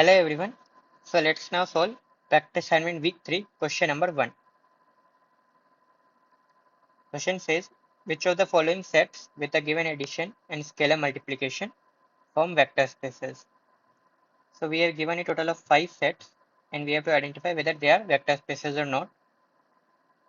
Hello everyone. So let's now solve practice assignment week 3 question number 1. Question says which of the following sets with a given addition and scalar multiplication form vector spaces. So we are given a total of 5 sets and we have to identify whether they are vector spaces or not.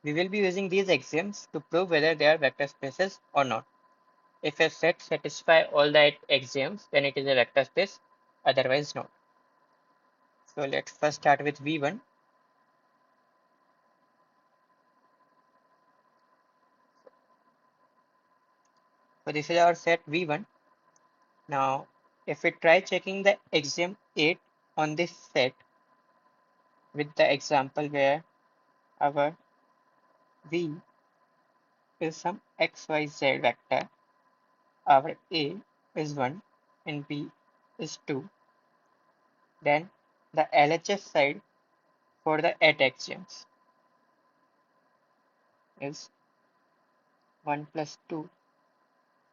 We will be using these axioms to prove whether they are vector spaces or not. If a set satisfies all the axioms, then it is a vector space, otherwise not. So let's first start with V1. So this is our set V1. Now, if we try checking the axiom 8 on this set with the example where our V is some xyz vector, our A is 1 and B is 2, then the LHS side for the 8 axioms is 1 plus 2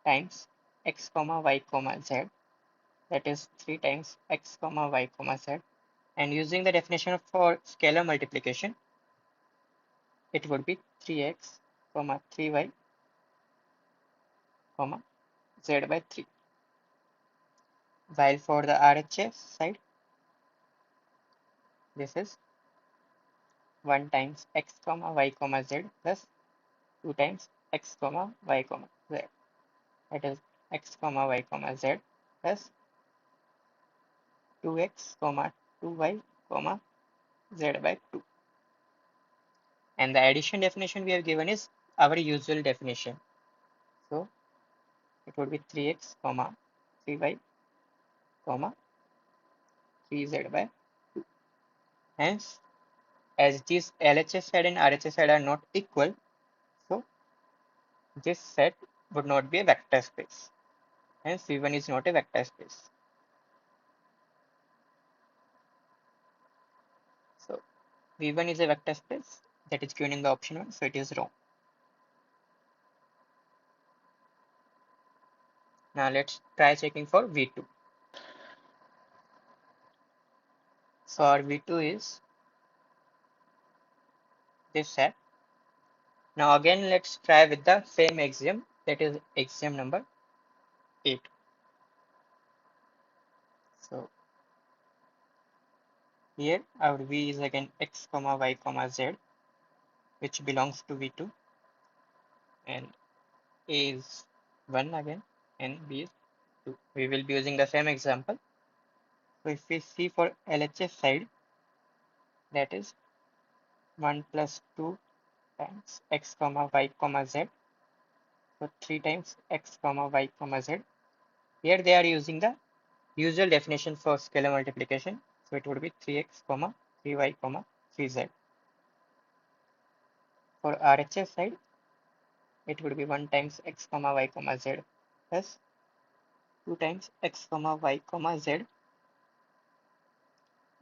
times x comma y comma z, that is 3 times x comma y comma z, and using the definition for scalar multiplication, it would be 3x comma 3y comma z by 3. While for the RHS side, this is 1 times x comma y comma z plus 2 times x comma y comma z. That is x comma y comma z plus 2x comma 2y comma z by 2. And the addition definition we have given is our usual definition. So it would be 3x comma 3y comma 3z by 2. Hence, as these LHS side and RHS side are not equal, so this set would not be a vector space. Hence, V1 is not a vector space. So, V1 is a vector space that is given in the option 1, so it is wrong. Now, let's try checking for V2. So, our V2 is this set. Now, again, let's try with the same axiom, that is axiom number 8. So, here our V is again x comma y comma z, which belongs to V2, and A is 1 again and B is 2. We will be using the same example. So if we see for LHS side, that is 1 plus 2 times x comma y comma z. So 3 times x comma y comma z. Here they are using the usual definition for scalar multiplication. So it would be 3x comma 3y comma 3z. For RHS side, it would be 1 times x comma y comma z plus 2 times x comma y comma z,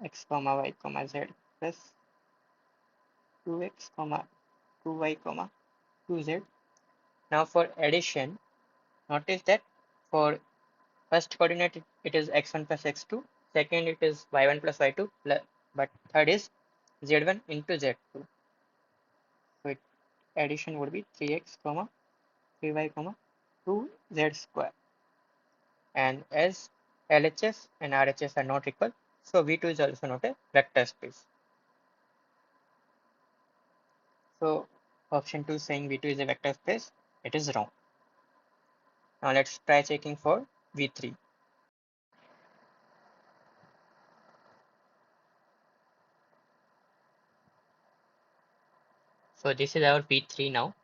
x comma y comma z plus 2x comma 2y comma 2z. Now for addition, notice that for first coordinate it is x1 plus x2, second it is y1 plus y2, but third is z1 into z2. So addition would be 3x comma 3y comma 2z square. And as LHS and RHS are not equal, so V2 is also not a vector space. So option 2 saying V2 is a vector space, it is wrong. Now let's try checking for V3. So this is our V3 now.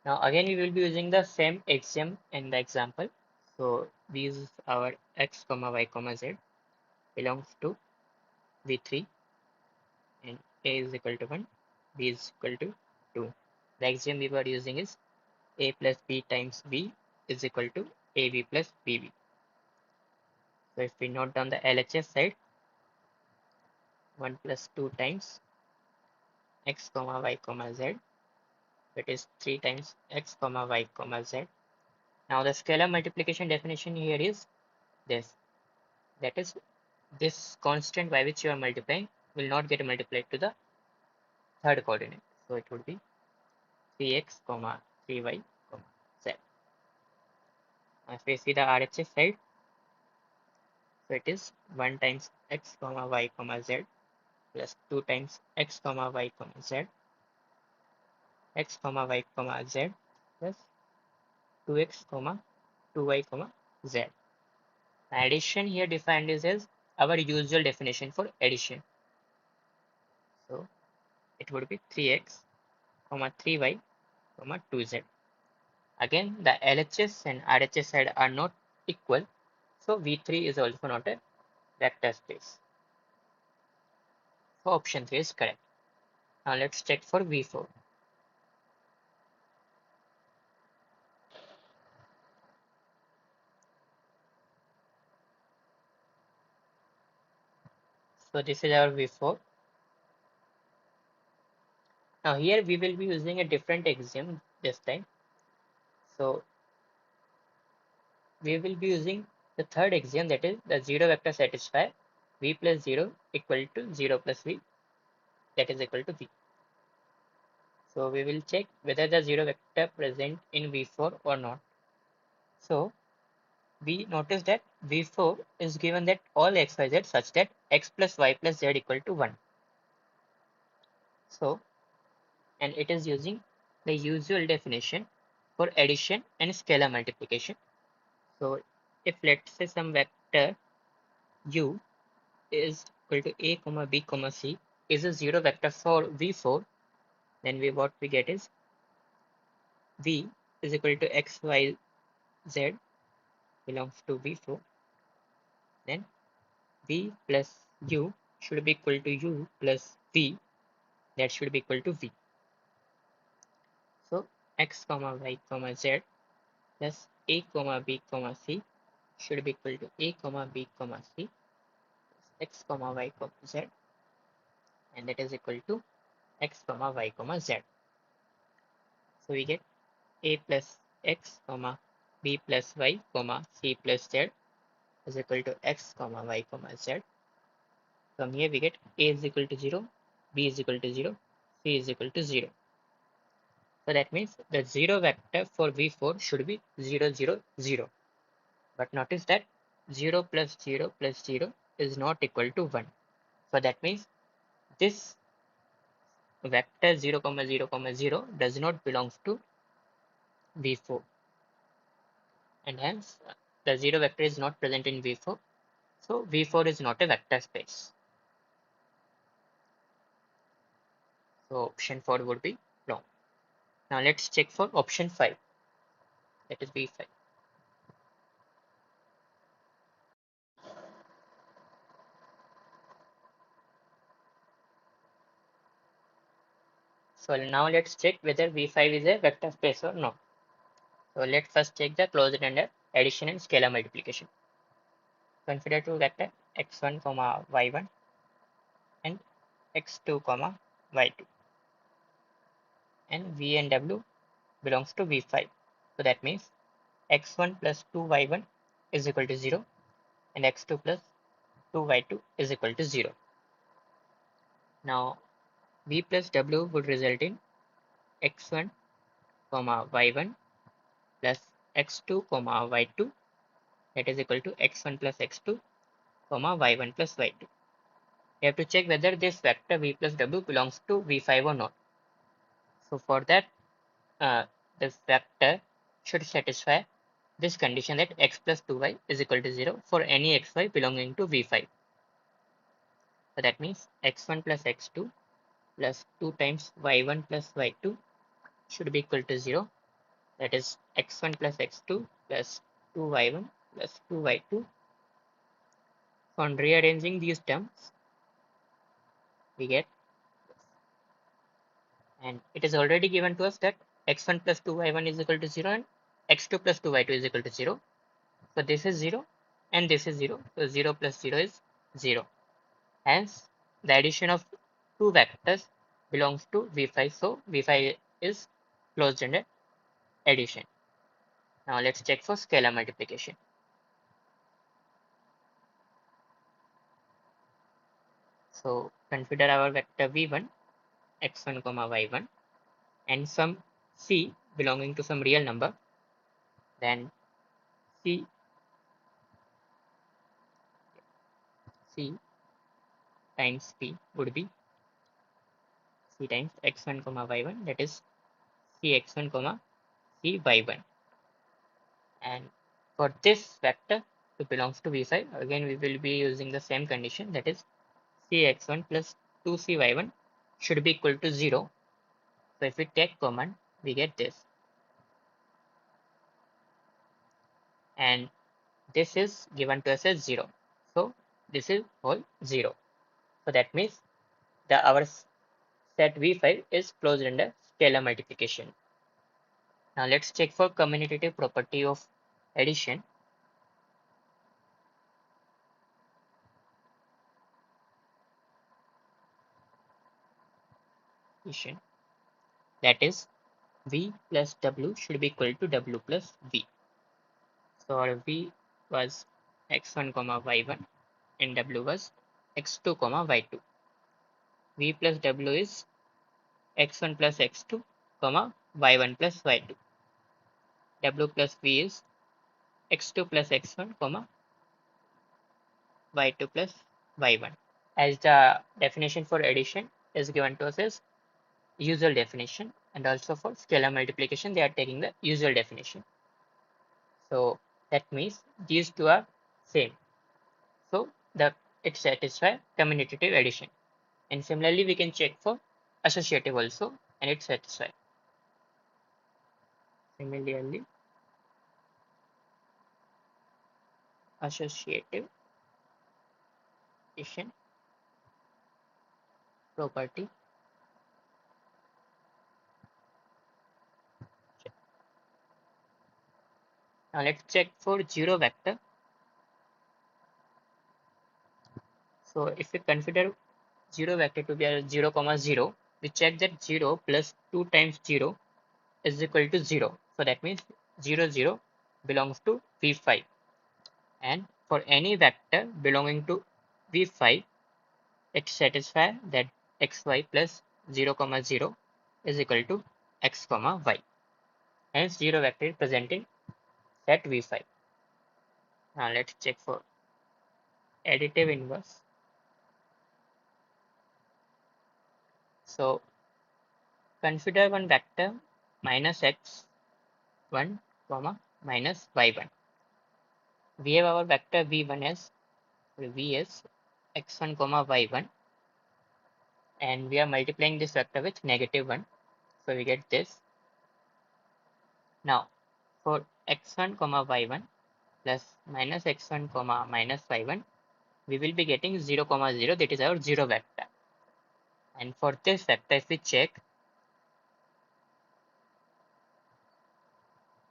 Now again we will be using the same axiom in the example. So these our x comma y comma z belongs to V3 and A is equal to 1, B is equal to 2. The axiom we were using is A plus B times B is equal to AB plus BB. So if we note down the LHS side, 1 plus 2 times x comma y comma z, that is 3 times x comma y comma z. Now the scalar multiplication definition here is this, that is this constant by which you are multiplying will not get multiplied to the third coordinate. So it would be 3x comma 3y comma z. If we see the RHS side, so it is 1 times x comma y comma z plus 2 times x comma y comma z, x comma y comma z plus 2x comma 2y comma z. Addition here defined is as our usual definition for addition. So it would be 3x comma 3y comma 2z. Again, the LHS and RHS side are not equal, so V3 is also not a vector space. So option 3 is correct. Now let's check for V4. So this is our V4. Now here we will be using a different axiom this time. So we will be using the third axiom, that is the zero vector satisfy v plus 0 equal to 0 plus v, that is equal to v. So we will check whether the zero vector present in V4 or not. So we notice that V4 is given that all xyz such that x plus y plus z equal to 1. So, and it is using the usual definition for addition and scalar multiplication. So if let's say some vector u is equal to a comma b comma c is a zero vector for V4, then what we get is v is equal to x y z belongs to V4, then v plus u should be equal to u plus v, that should be equal to v. So x comma y comma z plus a comma b comma c should be equal to a comma b comma c x comma y comma z, and that is equal to x comma y comma z. So we get a plus x comma b plus y comma c plus z is equal to x comma y comma z. From here we get a is equal to 0, b is equal to 0, c is equal to 0. So that means the zero vector for V4 should be 0, 0, 0. But notice that 0 plus 0 plus 0 is not equal to 1. So that means this vector 0, 0, 0 does not belong to V4. And hence the zero vector is not present in V4. So V4 is not a vector space. So option 4 would be wrong. Now let's check for option 5. That is V5. So now let's check whether V5 is a vector space or not. So let's first check the closed ended addition and scalar multiplication. Consider two vector x1 comma y1 and x2 comma y2, and v and w belongs to v5. So that means x1 plus 2y1 is equal to 0 and x2 plus 2y2 is equal to 0. Now v plus w would result in x1 comma y1 plus x2 comma y2, that is equal to x1 plus x2 comma y1 plus y2. We have to check whether this vector v plus w belongs to v5 or not. So for that, this vector should satisfy this condition that x plus 2y is equal to 0 for any xy belonging to v5. So that means x1 plus x2 plus 2 times y1 plus y2 should be equal to 0. That is x1 plus x2 plus 2y1 plus 2y2. On rearranging these terms, we get, and it is already given to us that x1 plus 2y1 is equal to 0 and x2 plus 2y2 is equal to 0. So this is 0 and this is 0. So 0 plus 0 is 0. Hence, the addition of two vectors belongs to V5. So V5 is closed-ended addition. Now let's check for scalar multiplication. So consider our vector v1 x1 comma y1 and some c belonging to some real number, then c c times p would be c times x1 comma y1, that is cx1 comma cy1. And for this vector to belongs to v5, again we will be using the same condition, that is cx1 plus 2cy1 should be equal to 0. So if we take common, we get this, and this is given to us as 0. So this is whole 0. So that means the our set v5 is closed under scalar multiplication. Now let's check for commutative property of addition. That is v plus w should be equal to w plus v. So our v was x1 comma y1 and w was x2 comma y2. V plus w is x1 plus x2 comma y1 plus y2. W plus v is x2 plus x1 comma y2 plus y1. As the definition for addition is given to us as usual definition, and also for scalar multiplication they are taking the usual definition. So that means these two are same. So it satisfies commutative addition. And similarly we can check for associative also, and it satisfies. Similarly, associative addition property. Now let's check for zero vector. So if we consider zero vector to be a 0 comma 0, we check that 0 plus 2 times 0 is equal to 0. So that means 0 0 belongs to v5, and for any vector belonging to v5 it satisfies that xy plus 0 comma 0 is equal to x comma y. Hence 0 vector is present in set v5. Now let's check for additive inverse. So consider one vector minus x1 comma minus y1. We have our vector v1 as v is x1 comma y1, and we are multiplying this vector with -1, so we get this. Now for x1 comma y1 plus minus x1 comma minus y1, we will be getting 0 comma 0, that is our 0 vector. And for this vector if we check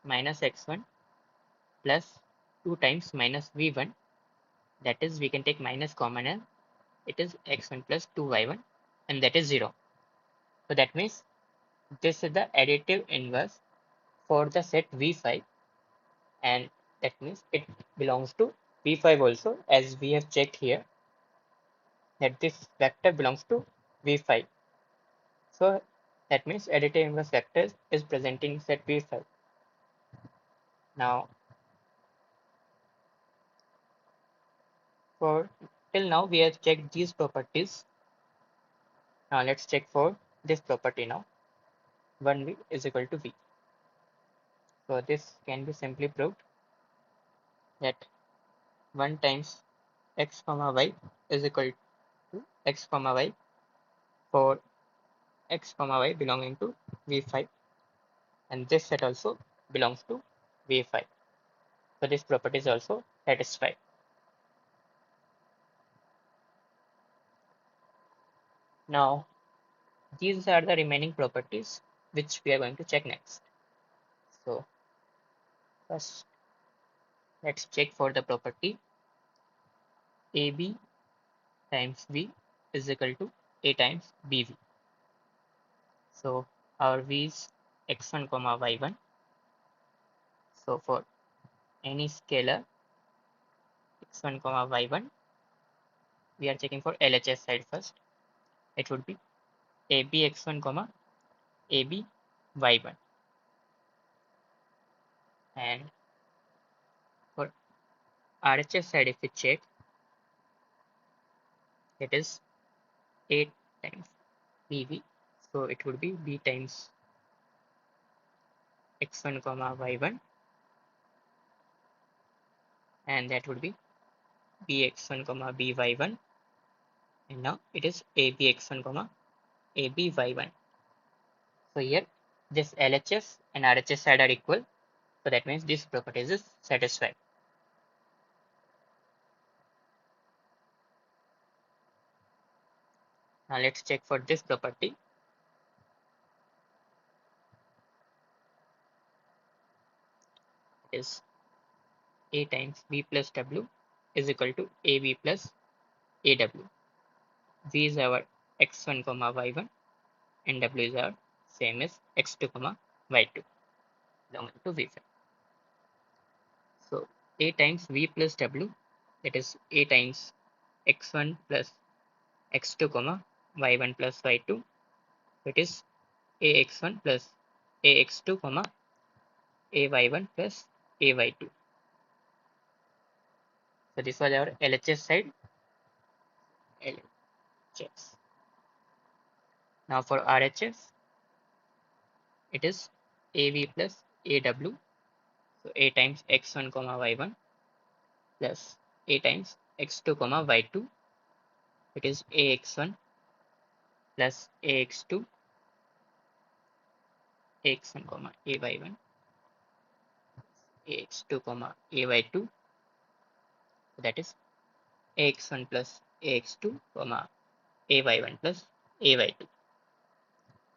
minus x1 plus 2 times minus v1, that is we can take minus common, and it is x1 plus 2y1, and that is 0. So that means this is the additive inverse for the set v5, and that means it belongs to v5 also, as we have checked here that this vector belongs to v5. So that means additive inverse vector is presenting set v5. Now for till now we have checked these properties. Now let's check for this property now. 1v is equal to v. So this can be simply proved that 1 times x comma y is equal to x comma y for x comma y belonging to v5, and this set also belongs to v5. So this property is also satisfied. Now these are the remaining properties which we are going to check next. So first let's check for the property AB times B is equal to A times BV. So our V is x1 comma y1. So for any scalar x1 comma y1, we are checking for LHS side first. It would be ABX1 comma ABY1. And for RHS side, if we check, it is A times BV. So it would be B times X1 comma Y1, and that would be BX1 comma BY1. And now it is ABX1 comma ABY1. So here this LHS and RHS side are equal. So that means this property is satisfied. Now let's check for this property. It is A times V plus W is equal to AB plus AW. V is our x1 comma y1 and W is our same as x2 comma y2 belonging to V5. So A times V plus W, that is A times x1 plus x2 comma y1 plus y2, it is ax1 plus ax2 comma ay1 plus ay2. So this was our LHS side. LHS. Now for RHS, it is AV plus AW. So A times x1 comma y1 plus A times x2 comma y2. It is ax1 plus ax2 ax1 comma ay1 ax2 comma ay2. So that is ax1 plus ax2 comma ay1 plus ay2.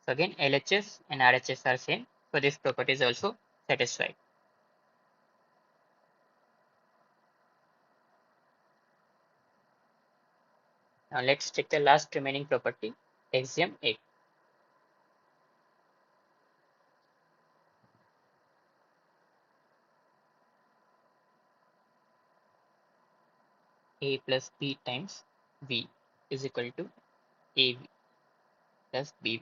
So again, LHS and RHS are same. So this property is also satisfied. Now let's check the last remaining property, axiom A. A plus B times V is equal to AV plus BV.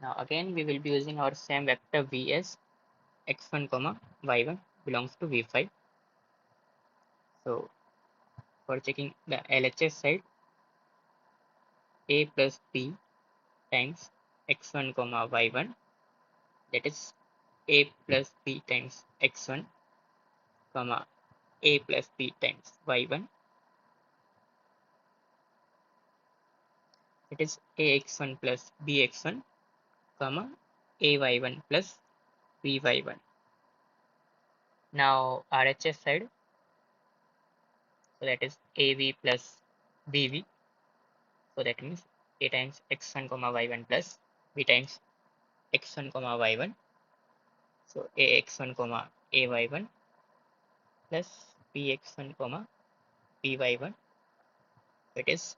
Now again, we will be using our same vector V as x1 comma y1 belongs to V5. So for checking the LHS side, A plus B times x1 comma y1, that is A plus B times x1 comma A plus B times y1, it is ax1 plus bx1 comma ay1 plus by1. Now RHS side, so that is AV plus BV. So that means A times x1 comma y1 plus B times x1 comma y1. So ax1 comma ay1 plus bx1 comma by1. It is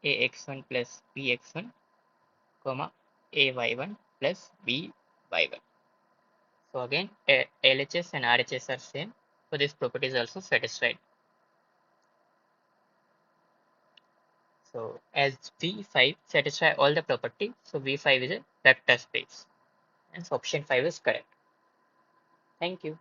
ax1 plus bx1 comma ay1 plus by1. So again, LHS and RHS are same. So this property is also satisfied. So as V5 satisfy all the property, so V5 is a vector space. And so option 5 is correct. Thank you.